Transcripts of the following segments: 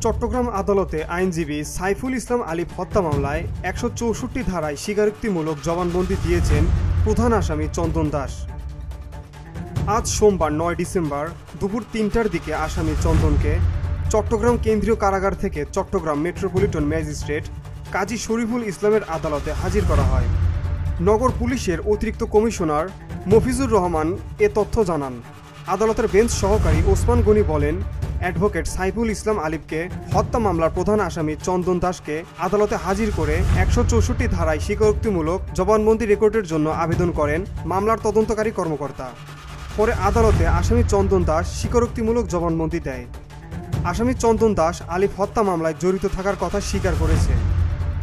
চট্টগ্রাম আদালতে আইনজীবী সাইফুল ইসলাম আলিফ হত্যা মামলায় ১৬৪ ধারায় স্বীকারোক্তিমূলক জবানবন্দি দিয়েছেন প্রধান আসামি চন্দন দাস। আজ সোমবার ৯ ডিসেম্বর দুপুর ৩টার দিকে আসামি চন্দনকে চট্টগ্রাম কেন্দ্রীয় কারাগার থেকে চট্টগ্রাম মেট্রোপলিটন ম্যাজিস্ট্রেট কাজী শরীফুল ইসলামের আদালতে হাজির করা হয়। নগর পুলিশের অতিরিক্ত কমিশনার মফিজুর রহমান এ তথ্য জানান। আদালতের বেঞ্চ সহকারী ওসমান গনি বলেন, অ্যাডভোকেট সাইফুল ইসলাম আলিফকে হত্যা মামলার প্রধান আসামি চন্দন দাসকে আদালতে হাজির করে ১৬৪ ধারায় স্বীকারোক্তিমূলক জবানবন্দি রেকর্ডের জন্য আবেদন করেন মামলার তদন্তকারী কর্মকর্তা। পরে আদালতে আসামি চন্দন দাস স্বীকারোক্তিমূলক জবানবন্দি দেয়। আসামি চন্দন দাস আলিফ হত্যা মামলায় জড়িত থাকার কথা স্বীকার করেছে।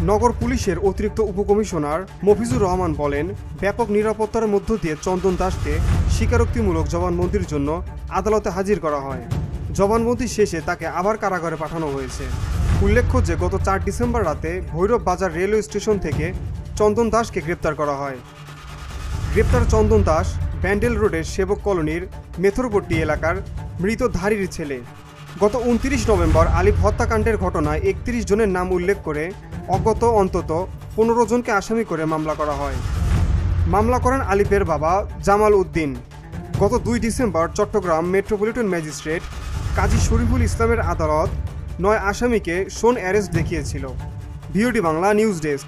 নগর পুলিশের অতিরিক্ত উপকমিশনার মফিজুর রহমান বলেন, ব্যাপক নিরাপত্তার মধ্য দিয়ে চন্দন দাসকে স্বীকারোক্তিমূলক জবানবন্দির জন্য আদালতে হাজির করা হয়। জবানবন্দি শেষে তাকে আবার কারাগারে পাঠানো হয়েছে। উল্লেখ্য যে গত ৪ ডিসেম্বর রাতে ভৈরব বাজার রেলওয়ে স্টেশন থেকে চন্দন দাসকে গ্রেপ্তার করা হয়। গ্রেপ্তার চন্দন দাস ব্যান্ডেল রোডের সেবক কলোনির মেথরপট্টি এলাকার মৃত ধারীর ছেলে। গত ২৯ নভেম্বর আলিফ হত্যাকাণ্ডের ঘটনায় ৩১ জনের নাম উল্লেখ করে অজ্ঞাত অন্তত ১৫ জনকে আসামি করে মামলা করা হয়। মামলা করেন আলিফের বাবা জামাল উদ্দিন। গত ২ ডিসেম্বর চট্টগ্রাম মেট্রোপলিটন ম্যাজিস্ট্রেট কাজী শরীফুল ইসলামের আদালত ৯ আসামিকে শোন অ্যারেস্ট দেখিয়েছিল। VOD Bangla news desk.